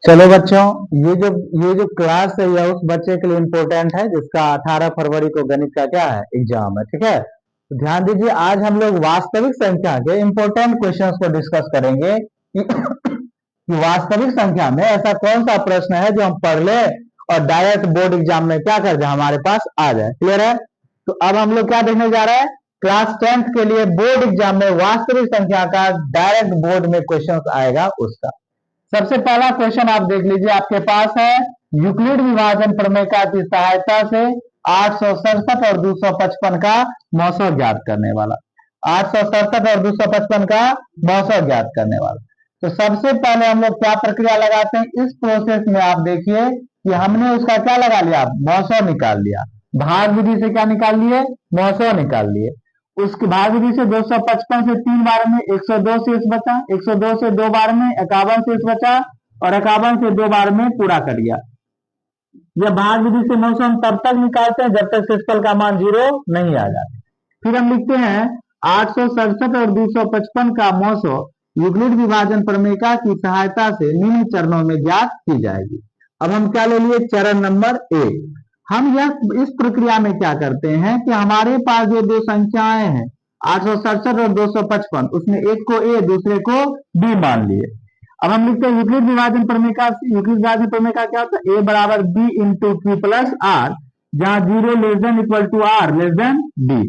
चलो बच्चों, ये जो क्लास है यह उस बच्चे के लिए इम्पोर्टेंट है जिसका 18 फरवरी को गणित का क्या है, एग्जाम है। ठीक है, तो ध्यान दीजिए, आज हम लोग वास्तविक संख्या के इम्पोर्टेंट क्वेश्चंस को डिस्कस करेंगे कि वास्तविक संख्या में ऐसा कौन सा प्रश्न है जो हम पढ़ ले और डायरेक्ट बोर्ड एग्जाम में क्या कर जाए, हमारे पास आ जाए। क्लियर है? तो अब हम लोग क्या देखने जा रहे हैं, क्लास 10th के लिए बोर्ड एग्जाम में वास्तविक संख्या का डायरेक्ट बोर्ड में क्वेश्चन आएगा उसका। सबसे पहला क्वेश्चन आप देख लीजिए, आपके पास है यूक्लिड विभाजन प्रमेय की सहायता से 867 और 255 का मौसम ज्ञात करने वाला। 867 और 255 का मौसम ज्ञात करने वाला। तो सबसे पहले हम लोग क्या प्रक्रिया लगाते हैं, इस प्रोसेस में आप देखिए कि हमने उसका क्या लगा लिया, मौसम निकाल लिया। भाग विधि से क्या निकाल लिए, मौसम निकाल लिए। उसके भाग विधि से 255 से 3 बार में 102 शेष बचा, 102 से 2 बार में 51 शेष बचा और 51 से 2 बार में पूरा कर दिया। यह भाग विधि से मौसम तब तक निकालते हैं जब तक शेषफल का मान 0 नहीं आ जाता। फिर हम लिखते हैं 867 और 255 का मौसम यूक्लिड विभाजन प्रमेय की सहायता से निम्न चरणों में ज्ञात की जाएगी। अब हम क्या ले लिए, चरण नंबर 1। हम यह इस प्रक्रिया में क्या करते हैं कि हमारे पास जो दो संख्याएं हैं 867 और 255, उसमें एक को ए दूसरे को बी मान लिए। अब हम लिखते हैं यूक्लिड विभाजन प्रमेय का, यूक्लिड विभाजन प्रमेय का क्या होता है, ए बराबर B into Q plus R, जहां 0 less than equal to R less than B.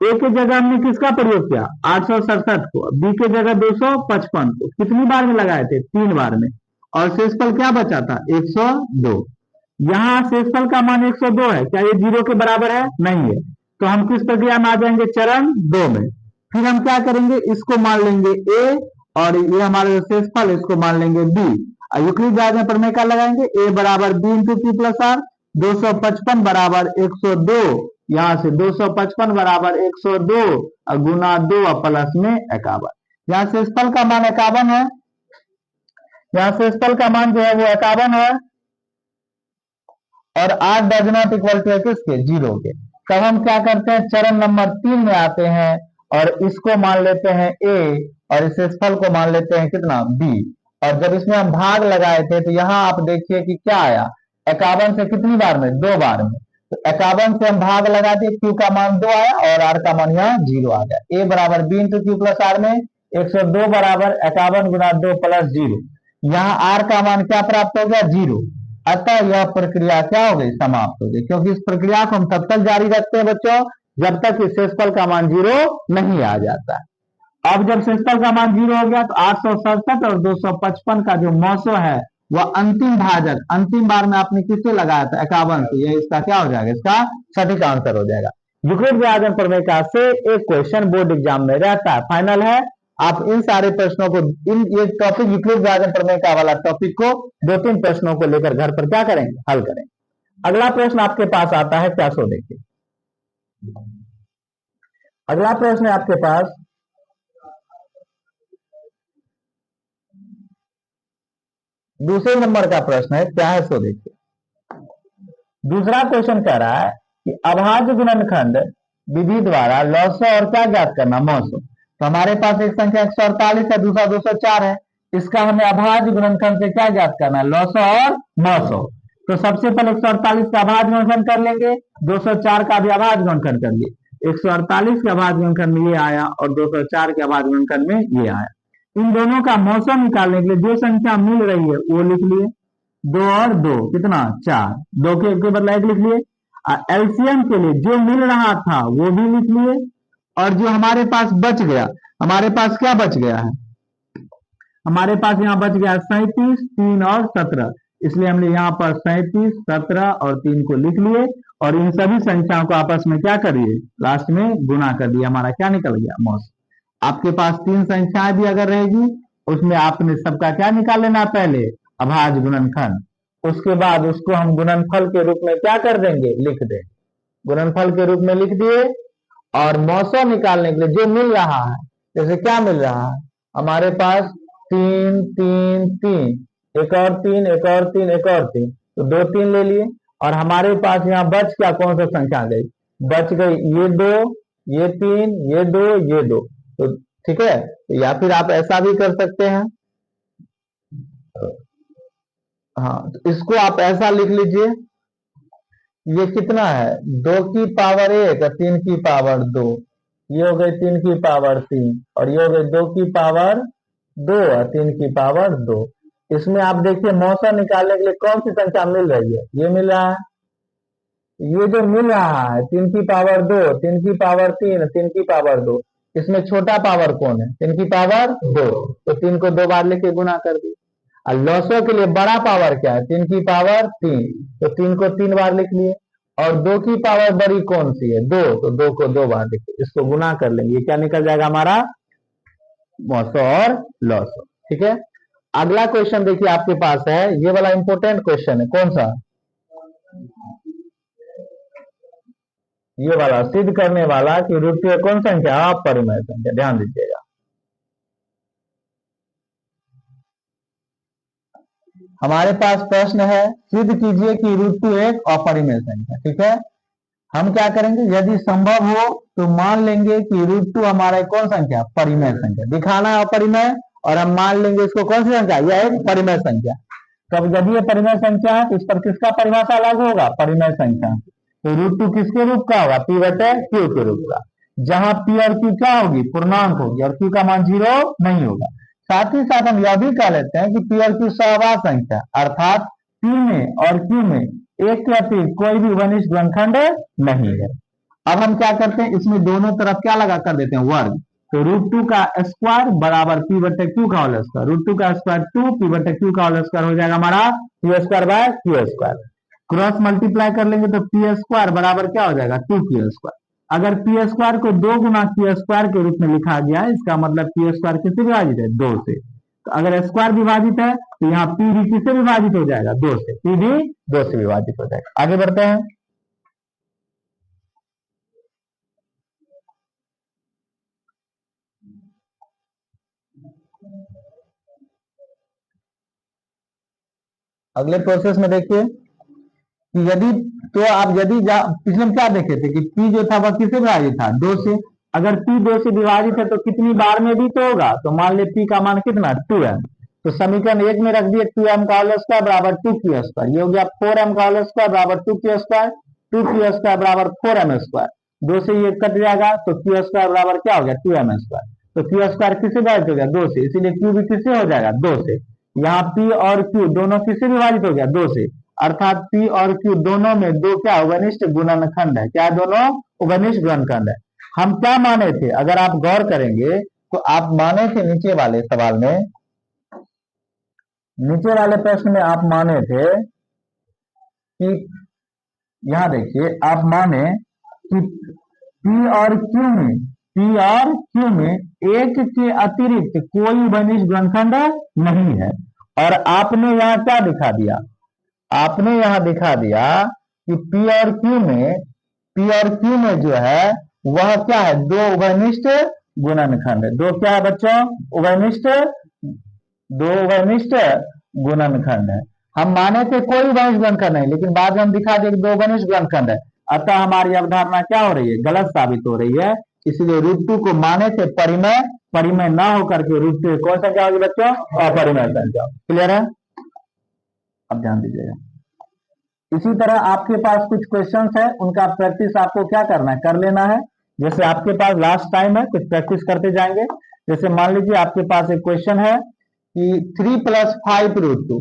A के जगह हमने किसका प्रयोग किया, 867 को, बी के जगह 255 को। कितनी बार में लगाए थे, 3 बार में, और शेषफल क्या बचा था, 102। यहाँ शेषफल का मान 102 है, क्या ये 0 के बराबर है, नहीं है। तो हम किस प्रक्रिया में आ जाएंगे, चरण 2 में। फिर हम क्या करेंगे, इसको मान लेंगे ए और ये हमारे शेषफल, इसको मान लेंगे बी। यूक्लिड विभाजन प्रमेय का लगाएंगे, ए बराबर B into Q plus R, 255 बराबर 102, यहाँ से 255 बराबर 102 और गुना 2 और प्लस में 51। यहाँ शेषफल का मान 51 है, यहाँ शेषफल का मान जो है वो 51 है और 8 डज नॉट इक्वल टू किसके, 0 के। तब हम क्या करते हैं, चरण नंबर 3 में आते हैं और इसको मान लेते हैं ए और इस शेषफल को मान लेते हैं कितना, बी। और जब इसमें हम भाग लगाए थे तो यहाँ आप देखिए कि क्या आया, 51 से कितनी बार में, 2 बार में। तो 51 से हम भाग लगा दिए, क्यू का मान 2 आया और आर का मान यहाँ 0 आ गया। ए बराबर B into Q plus R में 102 बराबर 51 गुना 2 प्लस 0, यहाँ आर का मान क्या प्राप्त हो गया, 0। अतः यह प्रक्रिया क्या हो गई, समाप्त हो गई। क्योंकि इस प्रक्रिया को हम तब तक जारी रखते हैं बच्चों जब तक इस शेषफल का मान 0 नहीं आ जाता। अब जब शेषफल का मान 0 हो गया तो 867 और 255 का जो मौसम है वह अंतिम भाजक, अंतिम बार में आपने किससे लगाया था, 51 से, ये इसका क्या हो जाएगा, इसका सटीक आंसर हो जाएगा। यूक्लिड विभाजन प्रमेय का से एक क्वेश्चन बोर्ड एग्जाम में रहता है, फाइनल है। आप इन सारे प्रश्नों को, ये टॉपिक यूक्लिड विभाजन प्रमेय का वाला टॉपिक को 2-3 प्रश्नों को लेकर घर पर क्या करेंगे, हल करेंगे। अगला प्रश्न आपके पास आता है, क्या सो देखिए। अगला प्रश्न है आपके पास दूसरे नंबर का प्रश्न है, क्या है सो देखिए। दूसरा क्वेश्चन कह रहा है कि अभाज्य गुणनखंड विधि द्वारा लौह और क्या ज्ञात करना, मौसम। तो हमारे पास एक संख्या 148 है, दूसरा 204 है। इसका हमें अभाज्य गुणनखंड से क्या ज्ञात करना है, लौह और मौसम। तो सबसे पहले 148 का अभाज्य गुणनखंड कर लेंगे, 204 का भी अभाज्य गुणनखंड कर लिए। 148 के अभाज्य गुणनखंड में ये आया और 204 के अभाज्य गुणनखंड में ये आया। इन दोनों का मौसम निकालने के लिए जो संख्या मिल रही है वो लिख लिए, 2 और 2 कितना, 4, 2 के बदला 1 लिख लिए। एलसीएम के लिए जो मिल रहा था वो भी लिख लिए और जो हमारे पास बच गया, हमारे पास क्या बच गया है, हमारे पास यहाँ बच गया 37, 3 और 17। इसलिए हमने यहाँ पर 37, 17 और 3 को लिख लिए और इन सभी संख्याओं को आपस में क्या करिए, लास्ट में गुणा कर दिया। हमारा क्या निकल गया, मौसम। आपके पास 3 संख्याएं भी अगर रहेगी उसमें आपने सबका क्या निकाल लेना, पहले अभाज्य गुणनखंड, उसके बाद उसको हम गुणनफल के रूप में क्या कर देंगे, लिख देंगे, गुणनफल के रूप में लिख दिए। और मौसम निकालने के लिए जो मिल रहा है, जैसे क्या मिल रहा है, हमारे पास 3, 3, 3, एक और 3, एक और 3, एक और 3, तो 2, 3 ले लिए। और हमारे पास यहाँ बच क्या, कौन सा संख्या गई, बच गई ये 2, ये 3, ये 2, ये 2। तो ठीक है, या फिर आप ऐसा भी कर सकते हैं, हाँ, तो इसको आप ऐसा लिख लीजिए, ये कितना है, 2 की पावर 1 और 3 की पावर 2, ये हो गई 3 की पावर 3, और ये हो गई 2 की पावर 2 और 3 की पावर 2। इसमें आप देखिए मौसा निकालने के लिए कौन सी संख्या मिल रही है, ये मिल रहा है, ये जो मिल रहा है 3 की पावर 2, 3 की पावर 3, 3 की पावर 2, इसमें छोटा पावर कौन है, 3 की पावर 2, तो 3 को 2 बार लेके गुना कर दी। और लॉसो के लिए बड़ा पावर क्या है, 3 की पावर 3, तो 3 को 3 बार लिख लिए। और 2 की पावर बड़ी कौन सी है, 2, तो 2 को 2 बार लिखिए, इसको गुना कर लेंगे, ये क्या निकल जाएगा हमारा, मौसो और लॉसो। ठीक है, अगला क्वेश्चन देखिए आपके पास है, ये वाला इंपॉर्टेंट क्वेश्चन है, कौन सा, ये वाला सिद्ध करने वाला कि रूट टू कौन संख्या, अपरिमेय संख्या, ध्यान दीजिएगा। हमारे पास प्रश्न है, सिद्ध कीजिए कि रूट टू एक अपरिमेय संख्या। ठीक है, हम क्या करेंगे, यदि संभव हो तो मान लेंगे कि रूट टू हमारा कौन संख्या, परिमेय संख्या, दिखाना है अपरिमेय, और हम मान लेंगे इसको कौन सी संख्या, यह एक परिमेय संख्या। तो अब यदि ये परिमेय संख्या है तो इस पर किसका परिभाषा लागू होगा, परिमेय संख्या। तो रूट टू किसके रूप का होगा, पी बटे क्यू के रूप का, जहां पी और क्यू क्या होगी, पूर्णांक होगी, और क्यू का मान 0 नहीं होगा। साथ ही साथ हम यह भी कह लेते हैं कि पी और क्यू सहवास संख्या, अर्थात पी में और क्यू में एक के अतिरिक्त कोई भी वनिष्ठ गुणनखंड नहीं है। अब हम क्या करते हैं, इसमें दोनों तरफ क्या लगा कर देते हैं, वर्ग। तो रूट टू का स्क्वायर बराबर पी बटे क्यू का होल स्क्वायर, रूट टू का स्क्वायर 2, पी बटे क्यू का होल स्क्वायर हो जाएगा हमारा Q square by Q square. Cross multiply कर लेंगे तो पी स्क्वायर बराबर क्या हो जाएगा, 2 क्यू स्क्वायर। अगर पी स्क्वायर को 2 गुना क्यू स्क्वायर के रूप में लिखा गया है, इसका मतलब पी स्क्वायर किससे विभाजित है, 2 से। तो अगर स्क्वायर विभाजित है तो यहाँ पी भी किससे विभाजित हो जाएगा, 2 से, पी भी 2 से विभाजित हो जाएगा। आगे बढ़ते हैं, अगले प्रोसेस में देखिए कि यदि, तो आप यदि पिछले में क्या देखे थे कि पी जो था वह किससे विभाजित था, 2 से। अगर पी 2 से विभाजित है तो कितनी बार में भी तो होगा, तो मान ले पी का मान कितना, 2m। तो समीकरण 1 में रख दिए 2m का होल स्क्वायर बराबर 2q स्क्वायर, ये हो गया 4m का होल स्क्वायर बराबर 2q स्क्वायर, 2q स्क्वायर बराबर 4m स्क्वायर, 2 से ये कट जाएगा तो q स्क्वायर बराबर क्या हो गया, 2m स्क्वायर। तो q स्क्वायर किससे विभाजित हो गया, 2 से, इसीलिए q भी किससे हो जाएगा, 2 से। यहाँ p और q दोनों किससे विभाजित हो गया, 2 से, अर्थात P और Q दोनों में 2 क्या उभयनिष्ठ गुणनखंड है, क्या दोनों उभयनिष्ठ गुणनखंड है। हम क्या माने थे, अगर आप गौर करेंगे तो आप माने थे नीचे वाले सवाल में, नीचे वाले प्रश्न में आप माने थे कि, यहां देखिए आप माने कि P और Q में, P और Q में एक के अतिरिक्त कोई उभयनिष्ठ गुणनखंड नहीं है। और आपने यहाँ क्या दिखा दिया, आपने यहां दिखा दिया कि P और Q में जो है वह क्या है, 2 उभयनिष्ठ गुणनखंड है। 2 क्या है बच्चों, उभयनिष्ठ, 2 उभयनिष्ठ गुणनखंड है। हम माने थे कोई उभयनिष्ठ गुणनखंड नहीं, लेकिन बाद में हम दिखा दिए कि 2 उभयनिष्ठ गुणनखंड है, अतः हमारी अवधारणा क्या हो रही है, गलत साबित हो रही है। इसलिए रूट टू को माने थे परिमेय, परिमेय ना होकर के रूट टू कौन सा क्या होगी बच्चों, अपरिमेय संख्या। क्लियर है, अब ध्यान दीजिएगा। इसी तरह आपके पास कुछ क्वेश्चंस है, उनका प्रैक्टिस आपको क्या करना है, कर लेना है। जैसे आपके पास लास्ट टाइम है, कुछ प्रैक्टिस करते जाएंगे। जैसे मान लीजिए आपके पास एक क्वेश्चन है कि 3 + 5 रूट 2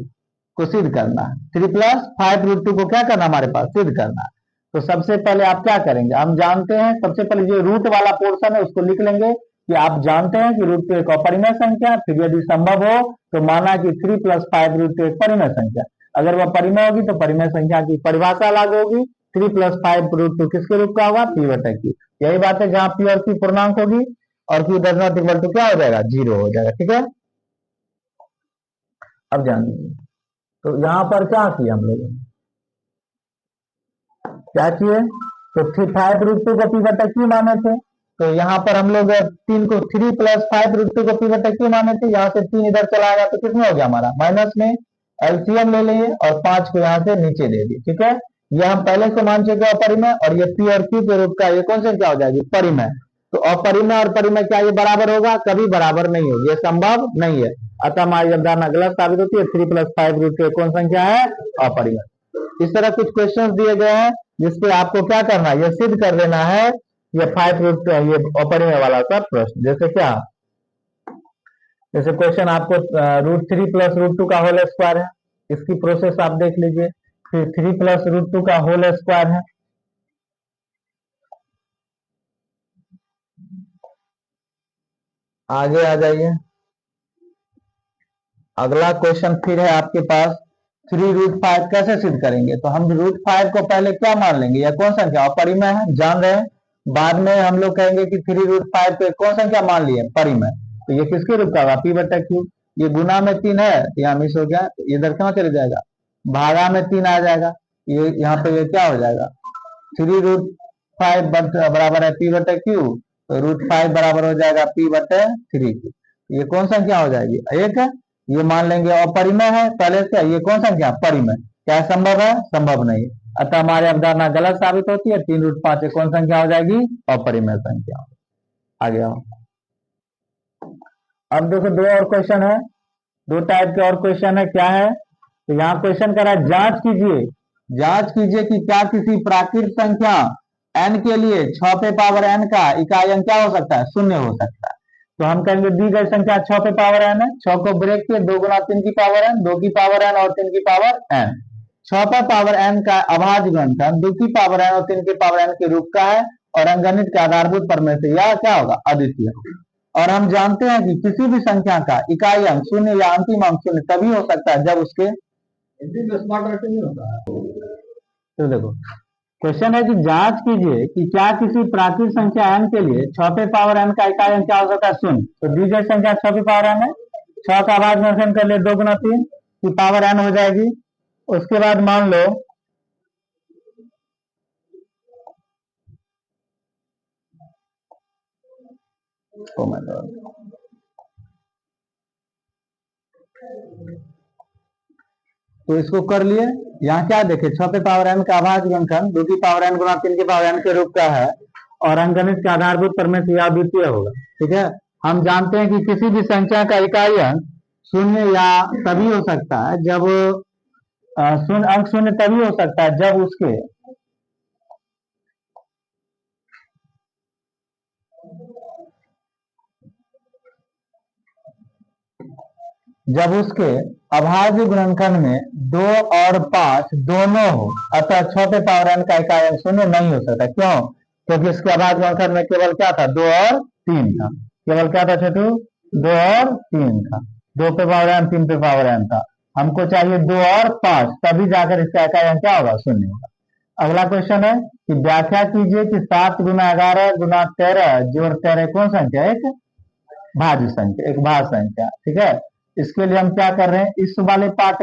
को सिद्ध करना है, 3 + 5 रूट 2 को क्या करना, हमारे पास सिद्ध करना है। तो सबसे पहले आप क्या करेंगे, हम जानते हैं, सबसे पहले जो रूट वाला पोर्शन है उसको लिख लेंगे कि आप जानते हैं कि रूट 2 एक अपरिमेय संख्या, फिर यदि संभव हो तो माना कि 3 + 5 रूट 2 एक परिमेय संख्या। अगर वह परिमेय होगी तो परिमेय संख्या की परिभाषा लागू होगी, 3 + 5 रूट 2 किसके रूप का होगा, पी बटे क्यू। यही बात है, जहां पी और क्यू पूर्णांक होगी और Q does not equal to क्या हो जाएगा, 0 हो जाएगा। ठीक है, अब ध्यान दीजिए, तो यहां पर क्या किए हम लोग, क्या किए, तो 5 रूट 2 को पी बटे क्यू माने थे। तो यहाँ पर हम लोग 3 + 5 रूट 2 को पी बटे क्यू माने थे, यहाँ से 3 इधर चला आएगा तो कितने हो गया हमारा, माइनस में एलसीएम ले लिए और 5 को यहाँ से नीचे दे दिए। ठीक है, ये हम पहले से मान चुके अपरिमेय, और ये पी और क्यू के रूप का ये कौन सा क्या हो जाएगी, परिमेय। तो अपरिमेय और परिमेय क्या ये बराबर होगा, कभी बराबर नहीं होगी, ये संभव नहीं है। अतः हमारी अवधारणा गलत साबित होती है। 3 + 5 √2 कौन संख्या है? अपरिमेय। इस तरह कुछ क्वेश्चंस दिए गए हैं जिसपे आपको क्या करना है, यह सिद्ध कर देना है ये 5 ये अपरिमेय वाला सा प्रश्न। जैसे क्या, जैसे क्वेश्चन आपको √3 + √2 का होल स्क्वायर है, इसकी प्रोसेस आप देख लीजिए। फिर 3 + √2 का होल स्क्वायर है, आगे आ जाइए। अगला क्वेश्चन फिर है आपके पास 3√5 कैसे सिद्ध करेंगे? तो हम √5 को पहले क्या मान लेंगे, यह कौन संख्या अपरिमेय है, जान रहे हैं। बाद में हम लोग कहेंगे कि 3√5 को कौन संख्या मान लिए, परिमेय। तो ये किसके रूप का होगा? p/q। ये गुना में 3 है, यहाँ मिस हो गया, ये इधर कहाँ चले जाएगा, भागा में 3 आ जाएगा, ये यहाँ पे ये क्या हो जाएगा, 3√5 बराबर है p/q, तो √5 बराबर हो जाएगा p/3। ये कौन संख्या हो जाएगी, एक है। ये मान लेंगे अपरिमेय है पहले से, ये कौन संख्या, परिमेय। क्या संभव है? संभव नहीं। अतः हमारी अवधारणा गलत साबित होती है। 3√5 कौन संख्या हो जाएगी, अपरिमेय संख्या। आगे आओ। अब देखो दो और क्वेश्चन है, दो टाइप के और क्वेश्चन है। क्या है, तो यहाँ क्वेश्चन कर रहा है जांच कीजिए, जांच कीजिए कि क्या किसी प्राकृत संख्या n के लिए 6 पे पावर n का इकाई अंक क्या हो सकता है, शून्य हो सकता है। तो हम कहेंगे दी गई संख्या 6 पे पावर n है, 6 को ब्रेक किए 2 × 3 की पावर n, 2 की पावर n और 3 की पावर n। 6 पे पावर n का अभाज्य गुणनखंड 2 की पावर n और 3 की पावर n के रूप का है और अंकगणित के आधारभूत प्रमेय से यह क्या होगा, अद्वितीय। और हम जानते हैं कि किसी भी संख्या का इकाई अंक शून्य या अंतिम अंक शून्य तभी हो सकता है जब उसके, तो देखो क्वेश्चन है कि जांच कीजिए कि क्या किसी प्राकृत संख्या n के लिए 6 पे पावर n का इकाई अंक क्या हो सकता है, शून्य। तो दी गई संख्या 6 पे पावर n है, 6 का अभाज्य गुणनखंड कर ले 2 × 3 की पावर n हो जाएगी। उसके बाद मान लो तो इसको कर लिए। यहाँ क्या देखे, 6 पे पावर n का अभाज्य गुणनखंड 2 की पावर n × 3 की पावर n के रूप का है और अंकगणित के आधारभूत प्रमेय से यह अद्वितीय होगा। ठीक है, हम जानते हैं कि किसी भी संख्या का इकाई अंक शून्य या तभी हो सकता है जब अंक शून्य तभी हो सकता है जब उसके अभाज्य गुणनखंड में 2 और 5 दोनों हो। अतः 6 पे पावर n का इकाई अंक शून्य नहीं हो सकता। क्यों? क्योंकि इसके अभाज्य गुणनखंड में केवल क्या था, 2 और 3 था। केवल क्या था छोटू, 2 और 3 था। 2 पे पावर n 3 पे पावर n था। हमको चाहिए 2 और 5, तभी जाकर इसका इकाई अंक क्या होगा, शून्य होगा। अगला क्वेश्चन है कि व्याख्या कीजिए कि 7 × 11 × 13 जोड़ 13 कौन संख्या, एक भाज्य संख्या, एक भाज्य संख्या। ठीक है, इसके लिए हम क्या कर रहे हैं, इस वाले पार्ट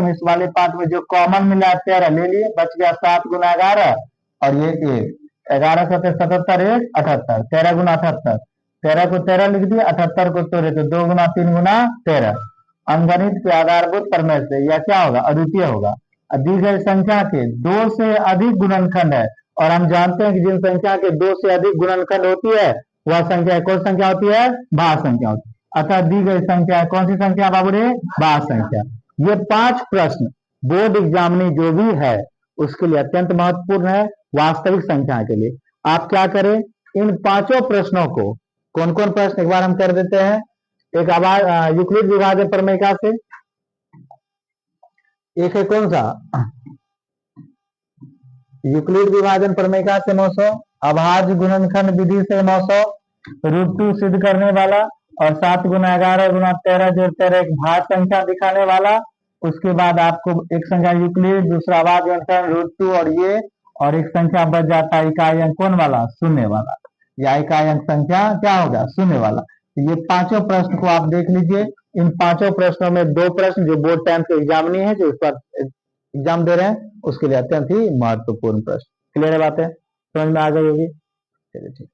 में जो कॉमन मिला है 13 ले लिए, बच गया 7 × 11 और ये 1, 11 7 77 1 78, 13 × 78, 13 को 13 लिख दिया, 78 को तोड़े तो 2 × 3 × 13। अंकगणित के आधारभूत प्रमेय से यह क्या होगा, अद्वितीय होगा। दी गई संख्या के 2 से अधिक गुणनखंड है और हम जानते हैं कि जिन संख्या के 2 से अधिक गुणनखंड होती है वह संख्या कौन संख्या होती है, भाज्य संख्या होती है। अतः दी गई संख्या कौन सी संख्या बाबू रे, भाज्य संख्या। ये 5 प्रश्न बोर्ड एग्जामिनी जो भी है उसके लिए अत्यंत महत्वपूर्ण है, वास्तविक संख्या के लिए। आप क्या करें, इन 5 प्रश्नों को, कौन कौन प्रश्न एक बार हम कर देते हैं। एक यूक्लिड विभाजन प्रमेय से, एक है कौन सा, यूक्लिड विभाजन प्रमेय से 900, अभाज्य गुणनखंड विधि से 900, √2 सिद्ध करने वाला और 7 × 11 × 13 जोड़ 13 एक भाज्य संख्या दिखाने वाला। उसके बाद आपको एक संख्या यूक्लिड, दूसरा अभाज्य गुणनखंड √2 और ये, और एक संख्या बच जाता है इकाई अंक कौन वाला, शून्य वाला, या इकाई अंक संख्या क्या होगा, शून्य वाला। ये 5 प्रश्न को आप देख लीजिए। इन 5 प्रश्नों में 2 प्रश्न जो बोर्ड 10th के एग्जामिनी है, जो इस पर एग्जाम दे रहे हैं, उसके लिए अत्यंत ही महत्वपूर्ण प्रश्न। क्लियर है बात है, समझ में आ गई होगी। चलिए ठीक।